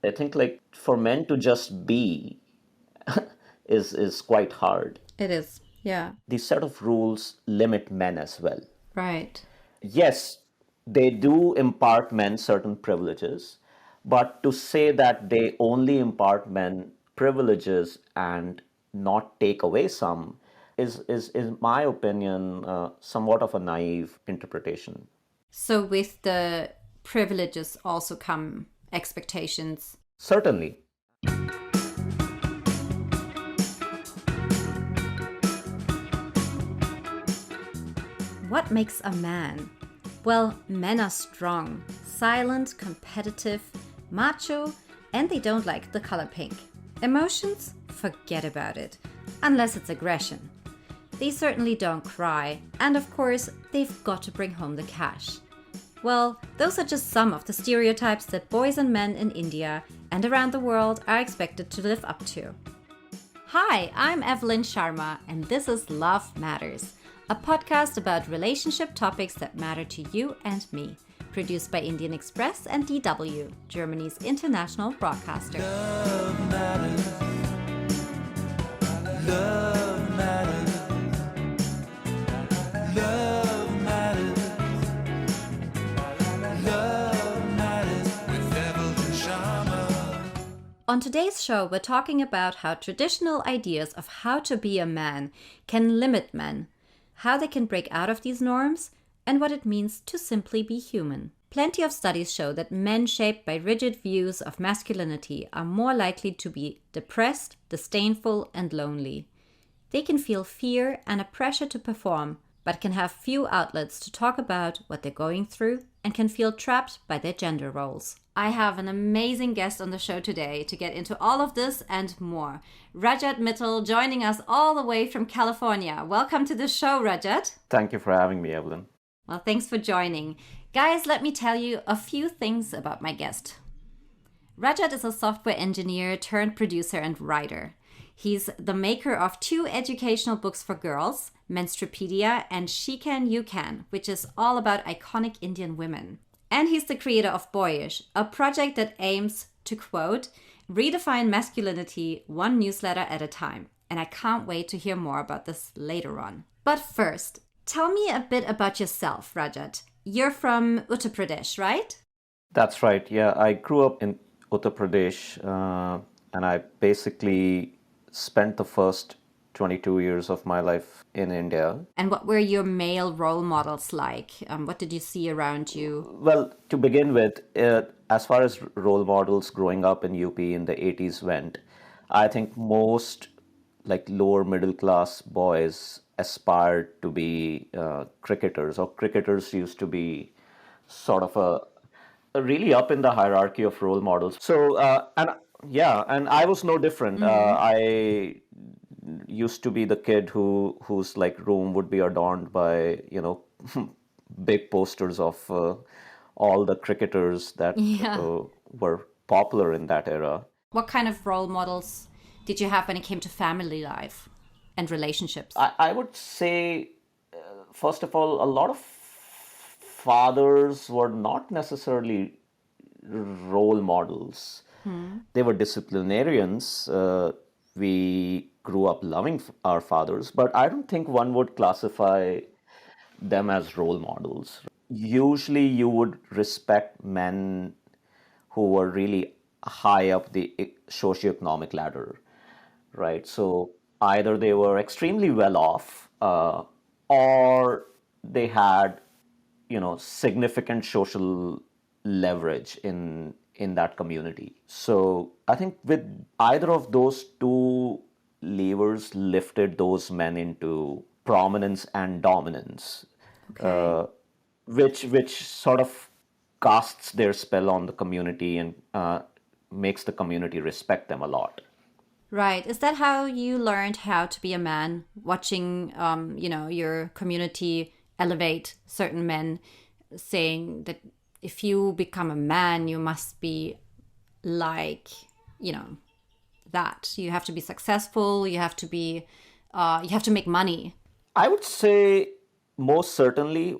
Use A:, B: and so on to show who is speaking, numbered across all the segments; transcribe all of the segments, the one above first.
A: I think like for men to just be is quite hard.
B: It is. Yeah.
A: These set of rules limit men as well.
B: Right.
A: Yes, they do impart men certain privileges, but to say that they only impart men privileges and not take away some is in my opinion, somewhat of a naive interpretation.
B: So with the privileges also come expectations.
A: Certainly.
B: What makes a man? Well, men are strong, silent, competitive, macho, and they don't like the color pink. Emotions? Forget about it. Unless it's aggression. They certainly don't cry, and of course, they've got to bring home the cash. Well, those are just some of the stereotypes that boys and men in India and around the world are expected to live up to. Hi, I'm Evelyn Sharma, and this is Love Matters, a podcast about relationship topics that matter to you and me, produced by Indian Express and DW, Germany's international broadcaster.
C: Love matters. Love matters. Love matters. Love matters with Evelyn Sharma.
B: On today's show, we're talking about how traditional ideas of how to be a man can limit men, how they can break out of these norms, and what it means to simply be human. Plenty of studies show that men shaped by rigid views of masculinity are more likely to be depressed, disdainful, and lonely. They can feel fear and a pressure to perform, but can have few outlets to talk about what they're going through and can feel trapped by their gender roles. I have an amazing guest on the show today to get into all of this and more. Rajat Mittal joining us all the way from California. Welcome to the show, Rajat.
A: Thank you for having me, Evelyn.
B: Well, thanks for joining. Guys, let me tell you a few things about my guest. Rajat is a software engineer turned producer and writer. He's the maker of 2 educational books for girls, Menstrupedia and She Can, You Can, which is all about iconic Indian women. And he's the creator of Boyish, a project that aims to, quote, redefine masculinity one newsletter at a time. And I can't wait to hear more about this later on. But first, tell me a bit about yourself, Rajat. You're from Uttar Pradesh, right?
A: That's right. Yeah, I grew up in Uttar Pradesh, and I basically spent the first 22 years of my life in India.
B: And what were your male role models like? What did you see around you?
A: Well, to begin with, as far as role models growing up in UP in the 80s went, I think most like lower middle class boys aspired to be cricketers, or cricketers used to be sort of a really up in the hierarchy of role models. So, and yeah, and I was no different. I used to be the kid whose like room would be adorned by big posters of all the cricketers that
B: Yeah.
A: were popular in that era.
B: What kind of role models did you have when it came to family life and relationships?
A: I would say, first of all, a lot of fathers were not necessarily role models. They were disciplinarians. We grew up loving our fathers, but I don't think one would classify them as role models. Usually, you would respect men who were really high up the socioeconomic ladder, right? So either they were extremely well off, or they had, significant social leverage in that community. So I think with either of those two levers lifted those men into prominence and dominance,
B: Okay.
A: which sort of casts their spell on the community and makes the community respect them a lot.
B: Right. Is that how you learned how to be a man? Watching, your community elevate certain men, saying that if you become a man, you must be like, you know, that. You have to be successful. You have to make money.
A: I would say most certainly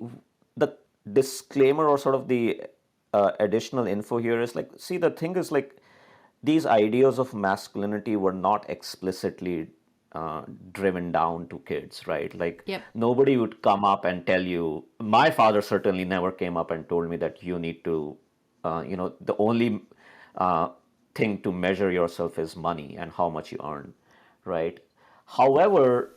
A: the disclaimer or sort of the additional info here is like, see, the thing is like these ideas of masculinity were not explicitly driven down to kids, right? Like
B: Yep.
A: nobody would come up and tell you. My father certainly never came up and told me that you need to, the only thing to measure yourself is money and how much you earn, right? However,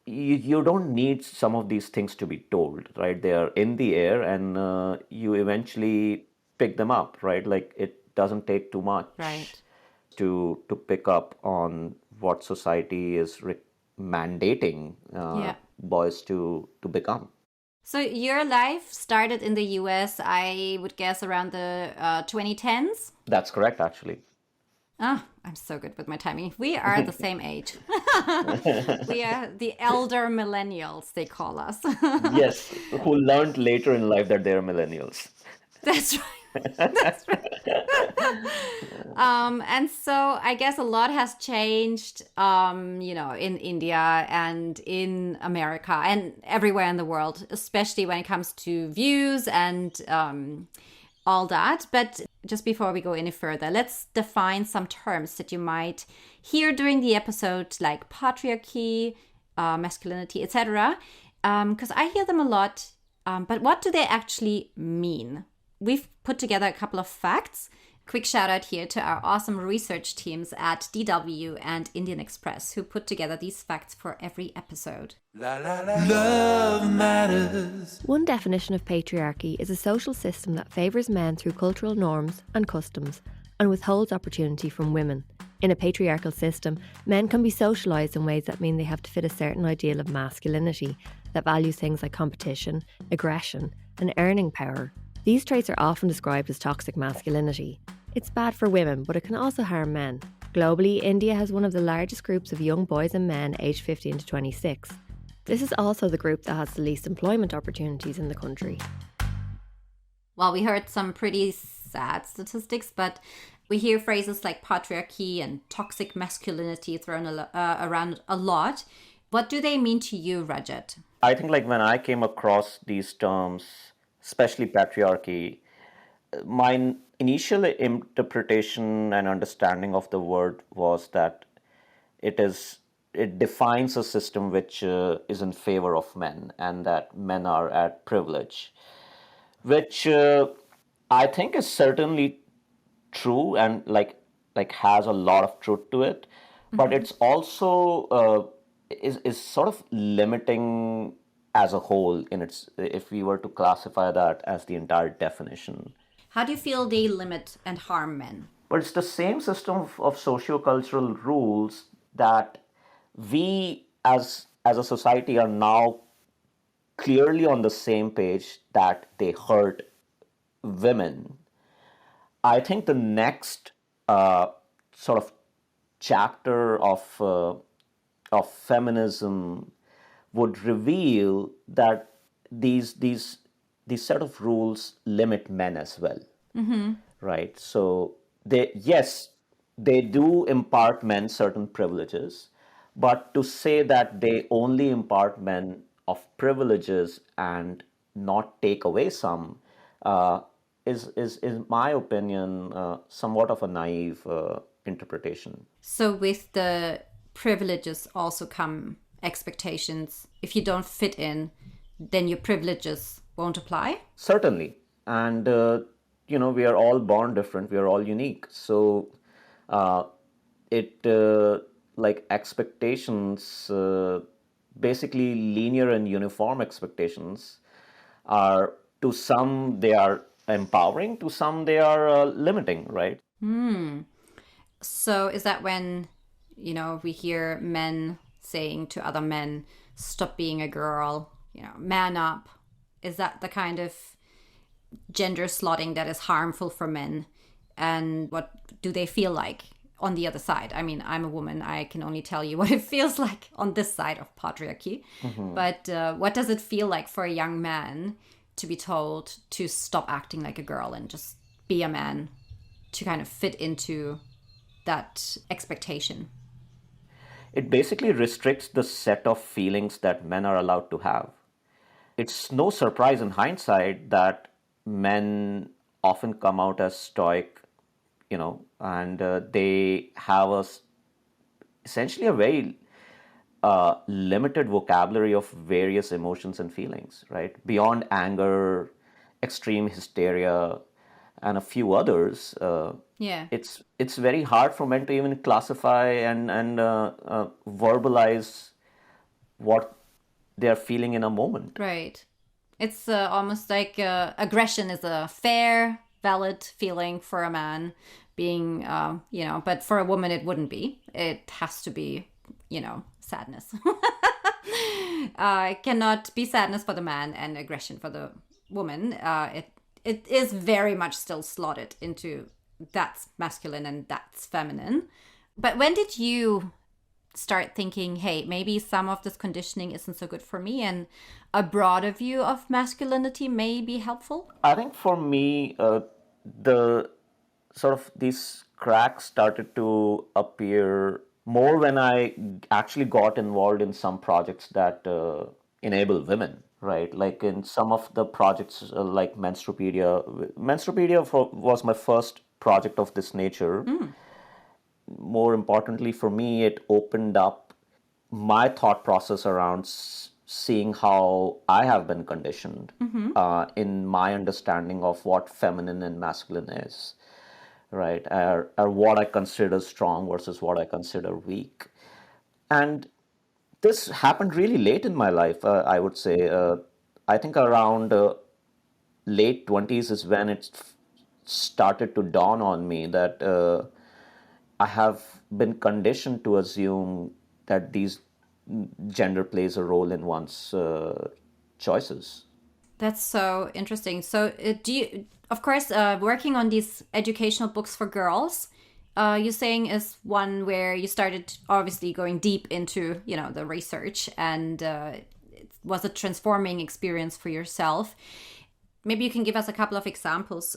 A: you don't need some of these things to be told, right? They are in the air, and you eventually pick them up, right? Like it doesn't take too much
B: Right.
A: to pick up on what society is mandating
B: Yeah.
A: boys to become.
B: So your life started in the US, I would guess, around the 2010s?
A: That's correct, actually.
B: Ah, I'm so good with my timing. We are the same age. We are the elder millennials, they call us.
A: Yes, who learned later in life that they're millennials.
B: That's right. That's right. And so I guess a lot has changed, in India and in America and everywhere in the world, especially when it comes to views and all that. But just before we go any further, let's define some terms that you might hear during the episode, like patriarchy, masculinity, etc. Because I hear them a lot. But what do they actually mean? We've put together a couple of facts. Quick shout out here to our awesome research teams at DW and Indian Express, who put together these facts for every episode.
C: La la la. Love matters.
D: One definition of patriarchy is a social system that favours men through cultural norms and customs and withholds opportunity from women. In a patriarchal system, men can be socialised in ways that mean they have to fit a certain ideal of masculinity that values things like competition, aggression, and earning power. These traits are often described as toxic masculinity. It's bad for women, but it can also harm men. Globally, India has one of the largest groups of young boys and men aged 15 to 26. This is also the group that has the least employment opportunities in the country.
B: Well, we heard some pretty sad statistics, but we hear phrases like patriarchy and toxic masculinity thrown around a lot. What do they mean to you, Rajat?
A: I think like when I came across these terms, especially patriarchy, my initial interpretation and understanding of the word was that it defines a system which is in favor of men, and that men are at privilege, which I think is certainly true, and like has a lot of truth to it, but it's also is sort of limiting as a whole in its, if we were to classify that as the entire definition.
B: How do you feel they limit and harm men?
A: But it's the same system of socio-cultural rules that we as a society are now clearly on the same page that they hurt women. I think the next sort of chapter of feminism would reveal that these set of rules limit men as well, right? So they do impart men certain privileges, but to say that they only impart men of privileges and not take away some is in my opinion somewhat of a naive interpretation.
B: So with the privileges also come expectations. If you don't fit in, then your privileges won't apply?
A: Certainly. And, we are all born different. We are all unique. So like expectations, basically linear and uniform expectations are, to some, they are empowering, to some, they are limiting, right?
B: So is that when, we hear men saying to other men, stop being a girl, man up? Is that the kind of gender slotting that is harmful for men? And what do they feel like on the other side? I mean, I'm a woman. I can only tell you what it feels like on this side of patriarchy. But what does it feel like for a young man to be told to stop acting like a girl and just be a man, to kind of fit into that expectation?
A: It basically restricts the set of feelings that men are allowed to have. It's no surprise in hindsight that men often come out as stoic, and they have essentially a very limited vocabulary of various emotions and feelings, right? Beyond anger, extreme hysteria, and a few others,
B: Yeah.
A: it's very hard for men to even classify and verbalize what they are feeling in a moment.
B: Right. It's almost like aggression is a fair, valid feeling for a man being, but for a woman it wouldn't be. It has to be, sadness. It cannot be sadness for the man and aggression for the woman. It is very much still slotted into that's masculine and that's feminine. But when did you start thinking, hey, maybe some of this conditioning isn't so good for me and a broader view of masculinity may be helpful?
A: I think for me, the sort of these cracks started to appear more when I actually got involved in some projects that enable women, right? Like in some of the projects like Menstrupedia. Was my first project of this nature. More importantly for me, it opened up my thought process around seeing how I have been conditioned in my understanding of what feminine and masculine is, right? Or what I consider strong versus what I consider weak. And this happened really late in my life, I would say. I think around late 20s is when it started to dawn on me that I have been conditioned to assume that these gender plays a role in one's choices.
B: That's so interesting. So, do you, of course, working on these educational books for girls, you're saying is one where you started obviously going deep into, the research, and it was a transforming experience for yourself. Maybe you can give us a couple of examples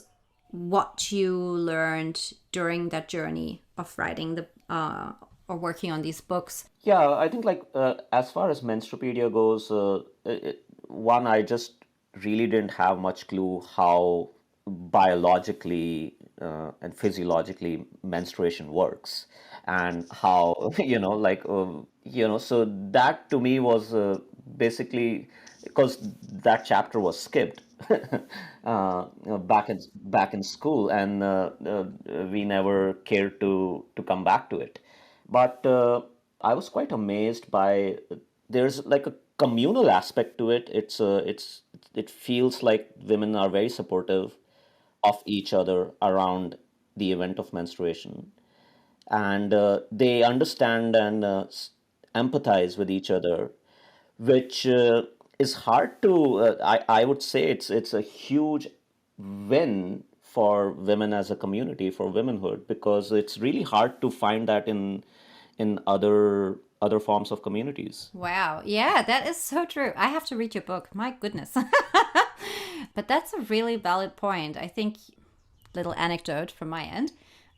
B: what you learned during that journey of writing or working on these books.
A: Yeah, I think like as far as Menstrupedia goes, one, I just really didn't have much clue how biologically and physiologically menstruation works and how so that to me was basically because that chapter was skipped back in school, and we never cared to come back to it. But I was quite amazed by there's like a communal aspect to it. It feels like women are very supportive of each other around the event of menstruation, and they understand and empathize with each other, which is hard to. I would say it's a huge win for women as a community, for womenhood, because it's really hard to find that in other forms of communities.
B: Wow. Yeah, that is so true. I have to read your book. My goodness. But that's a really valid point. I think, little anecdote from my end.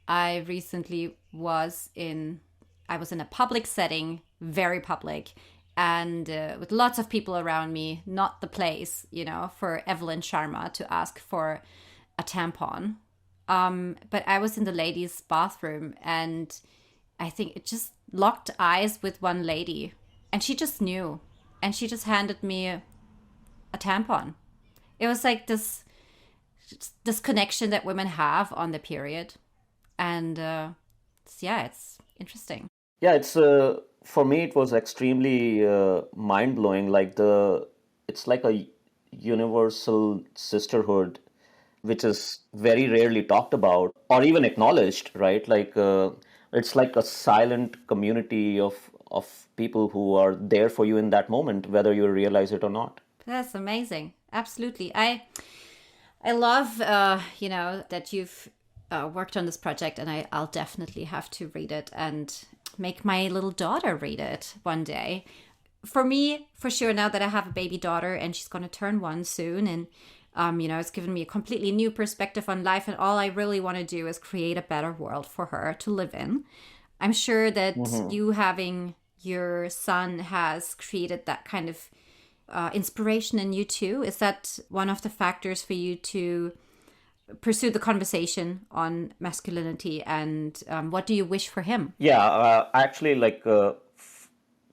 B: I recently was in a public setting, very public, and with lots of people around me, not the place, for Evelyn Sharma to ask for a tampon. But I was in the ladies' bathroom, and I think it just locked eyes with one lady, and she just knew, and she just handed me a tampon. It was like this connection that women have on the period, and it's interesting.
A: Yeah, it's for me it was extremely mind blowing. It's like a universal sisterhood, which is very rarely talked about or even acknowledged, right? It's like a silent community of people who are there for you in that moment, whether you realize it or not.
B: That's amazing. Absolutely. I love, that you've worked on this project, and I'll definitely have to read it and make my little daughter read it one day. For me, for sure, now that I have a baby daughter and she's going to turn 1 soon, and it's given me a completely new perspective on life, and all I really want to do is create a better world for her to live in. I'm sure that you having your son has created that kind of inspiration in you too. Is that one of the factors for you to pursue the conversation on masculinity, and what do you wish for him?
A: Yeah, actually,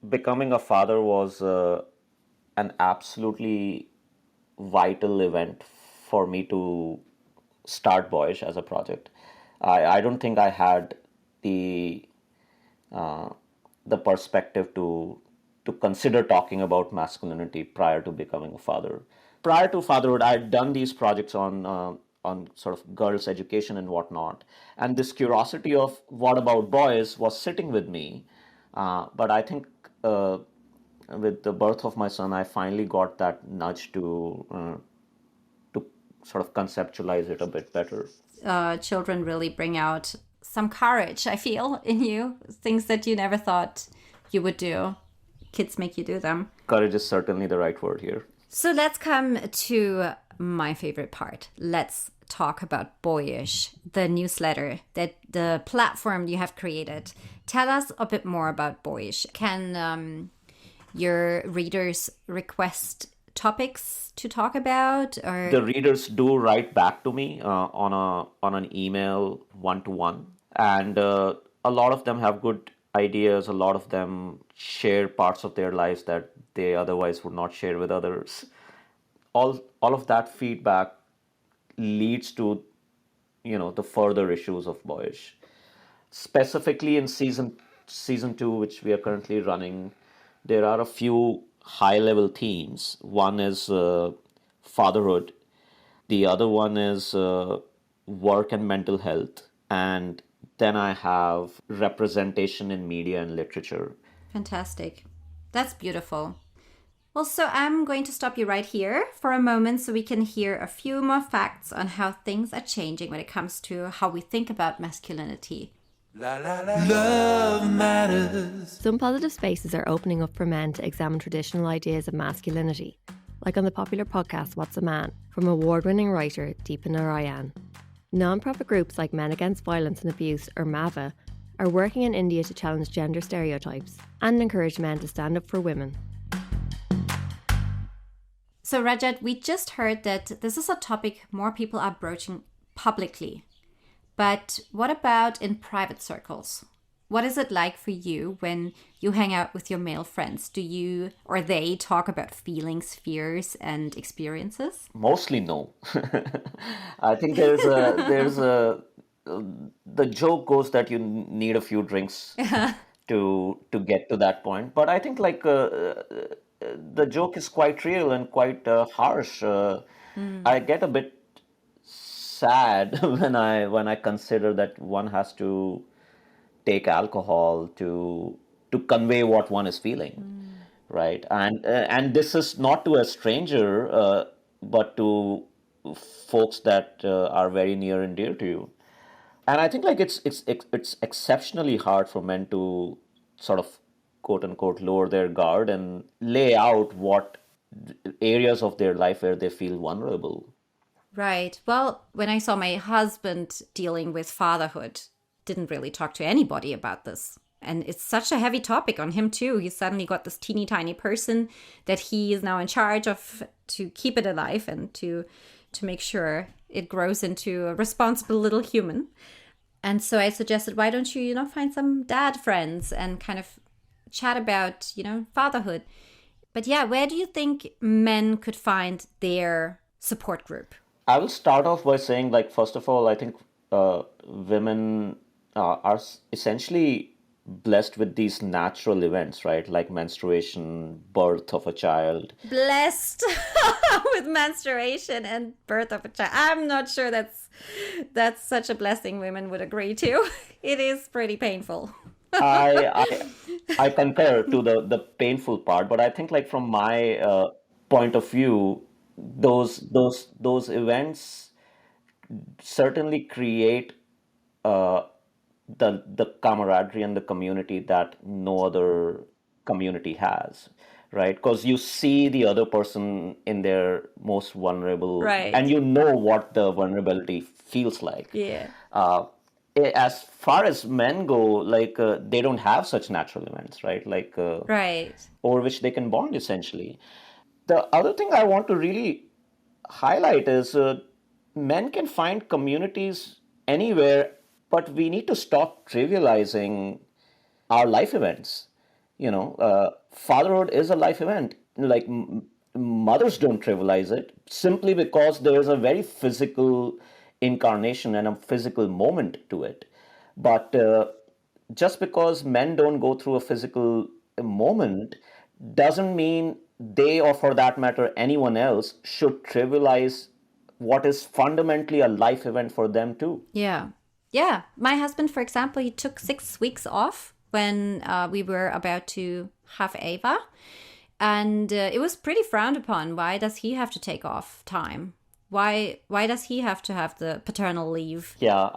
A: becoming a father was an absolutely vital event for me to start Boyish as a project. I don't think I had the uh, the perspective to consider talking about masculinity prior to becoming a father. Prior to fatherhood, I'd done these projects on sort of girls' education and whatnot, and this curiosity of what about boys was sitting with me. But I think with the birth of my son, I finally got that nudge to sort of conceptualize it a bit better.
B: Children really bring out some courage, I feel, in you. Things that you never thought you would do. Kids make you do them.
A: Courage is certainly the right word here.
B: So let's come to my favorite part. Let's talk about Boyish, the newsletter, that the platform you have created. Tell us a bit more about Boyish. Can your readers request topics to talk about, or
A: The readers do write back to me on an email one to one, and a lot of them have good ideas. A lot of them share parts of their lives that they otherwise would not share with others. All of that feedback leads to the further issues of Boyish. Specifically in season two, which we are currently running, there are a few high level themes. One is fatherhood. The other one is work and mental health. And then I have representation in media and literature.
B: fantastic. That's beautiful. Well, so I'm going to stop you right here for a moment so we can hear a few more facts on how things are changing when it comes to how we think about masculinity.
C: Love matters.
D: Some positive spaces are opening up for men to examine traditional ideas of masculinity, like on the popular podcast What's a Man, from award-winning writer Deepa Narayan. Non-profit groups like Men Against Violence and Abuse, or MAVA, are working in India to challenge gender stereotypes and encourage men to stand up for women.
B: So, Rajat, we just heard that this is a topic more people are broaching publicly. But what about in private circles? What is it like for you when you hang out with your male friends? Do you or they talk about feelings, fears, and experiences?
A: Mostly no. I think the joke goes that you need a few drinks to get to that point. But I think the joke is quite real and quite harsh. I get a bit sad when I consider that one has to take alcohol to convey what one is feeling, right? And this is not to a stranger, but to folks that are very near and dear to you. And I think it's exceptionally hard for men to sort of quote unquote lower their guard and lay out what areas of their life where they feel vulnerable.
B: Right. Well, when I saw my husband dealing with fatherhood, didn't really talk to anybody about this. And it's such a heavy topic on him too. He suddenly got this teeny tiny person that he is now in charge of to keep it alive and to make sure it grows into a responsible little human. And so I suggested, why don't you, find some dad friends and kind of chat about, fatherhood. But yeah, where do you think men could find their support group?
A: I will start off by saying, first of all, I think women are essentially blessed with these natural events, right? Like menstruation, birth of a child.
B: Blessed with menstruation and birth of a child. I'm not sure that's such a blessing women would agree to. It is pretty painful.
A: I concur to the painful part, but I think from my point of view, those events certainly create uh, the camaraderie and the community that no other community has, right? Because you see the other person in their most vulnerable,
B: Right.
A: and you know what the vulnerability feels like.
B: Yeah.
A: As far as men go, they don't have such natural events, right?
B: Right.
A: Over which they can bond essentially. The other thing I want to really highlight is men can find communities anywhere, but we need to stop trivializing our life events. Fatherhood is a life event. Like mothers don't trivialize it simply because there is a very physical incarnation and a physical moment to it. But just because men don't go through a physical moment doesn't mean they, or for that matter, anyone else, should trivialize what is fundamentally a life event for them too.
B: Yeah. Yeah. My husband, for example, he took 6 weeks off when we were about to have Ava. And it was pretty frowned upon. Why does he have to take off time? Why does he have to have the paternal leave?
A: Yeah,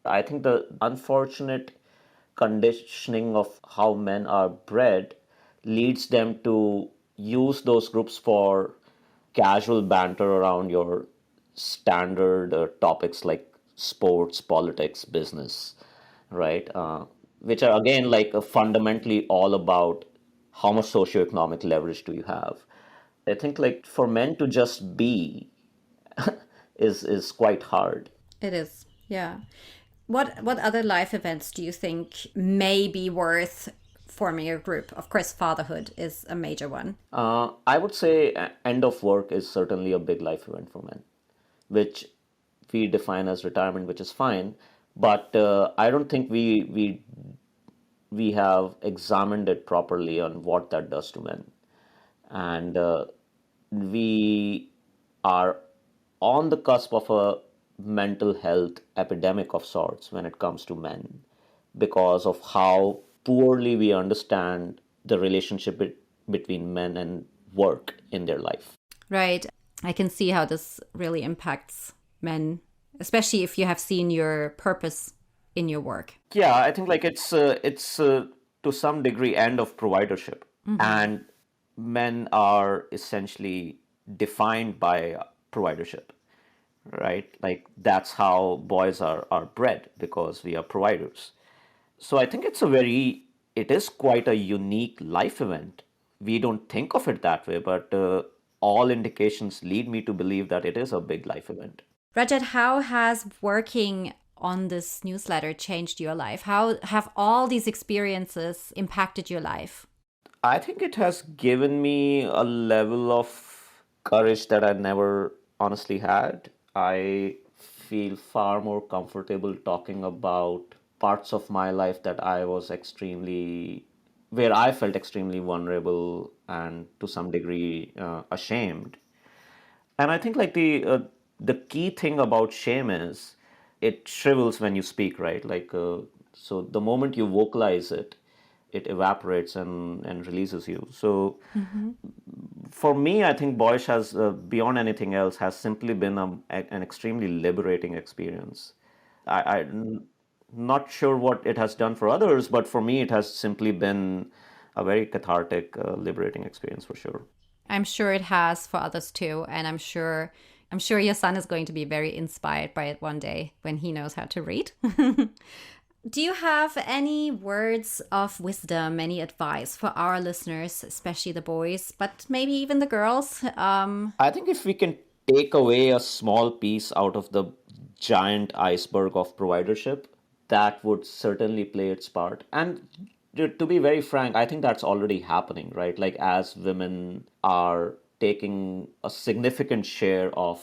A: I think the unfortunate conditioning of how men are bred leads them to use those groups for casual banter around your standard topics like sports, politics, business, right? Which are again like fundamentally all about how much socioeconomic leverage do you have. I think like for men to just be is quite hard.
B: It is. Yeah. What other life events do you think may be worth forming a group? Of course, fatherhood is a major one.
A: I would say end of work is certainly a big life event for men, which we define as retirement, which is fine. But I don't think we have examined it properly on what that does to men, and we are on the cusp of a mental health epidemic of sorts when it comes to men because of how poorly we understand the relationship between men and work in their life.
B: Right. I can see how this really impacts men, especially if you have seen your purpose in your work.
A: Yeah, I think like it's to some degree end of providership, and men are essentially defined by providership, right? Like that's how boys are bred because we are providers. So I think it is quite a unique life event. We don't think of it that way, but all indications lead me to believe that it is a big life event.
B: Rajat, how has working on this newsletter changed your life? How have all these experiences impacted your life?
A: I think it has given me a level of courage that I never honestly had. I feel far more comfortable talking about parts of my life that where I felt extremely vulnerable and to some degree ashamed. And I think like the key thing about shame is it shrivels when you speak, right? Like so the moment you vocalize it, it evaporates and releases you. So for me, I think Boyish has, beyond anything else, has simply been an extremely liberating experience. I'm not sure what it has done for others, but for me, it has simply been a very cathartic, liberating experience for sure.
B: I'm sure it has for others too, and I'm sure your son is going to be very inspired by it one day when he knows how to read. Do you have any words of wisdom, any advice for our listeners, especially the boys, but maybe even the girls?
A: I think if we can take away a small piece out of the giant iceberg of providership, that would certainly play its part. And to be very frank, I think that's already happening, right? Like as women are taking a significant share of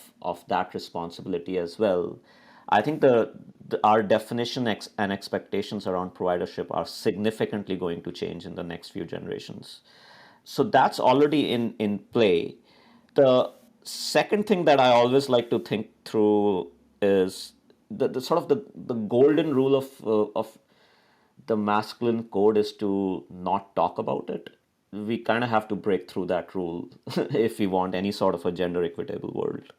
A: that responsibility as well. I think our definition and expectations around providership are significantly going to change in the next few generations. So that's already in play. The second thing that I always like to think through is the sort of the golden rule of the masculine code is to not talk about it. We kind of have to break through that rule if we want any sort of a gender equitable world.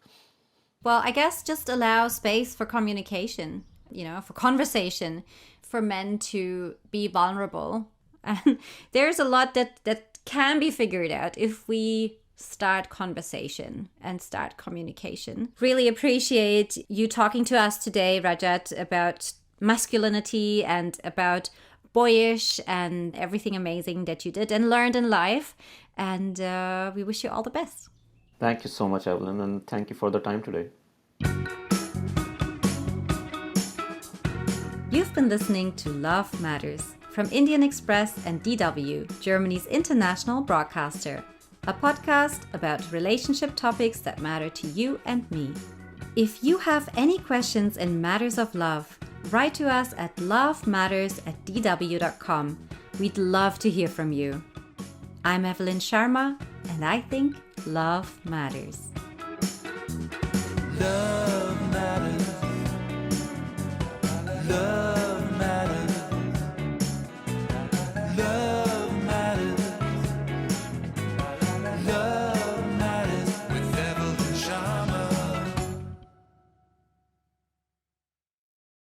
B: Well, I guess just allow space for communication, for conversation, for men to be vulnerable. And there's a lot that can be figured out if we start conversation and start communication. Really appreciate you talking to us today, Rajat, about masculinity and about Boyish and everything amazing that you did and learned in life. And we wish you all the best.
A: Thank you so much, Evelyn, and thank you for the time today.
B: You've been listening to Love Matters from Indian Express and DW, Germany's international broadcaster, a podcast about relationship topics that matter to you and me. If you have any questions in matters of love, write to us at lovematters@dw.com. We'd love to hear from you. I'm Evelyn Sharma, and I think love matters.
C: Love matters. Love matters. Love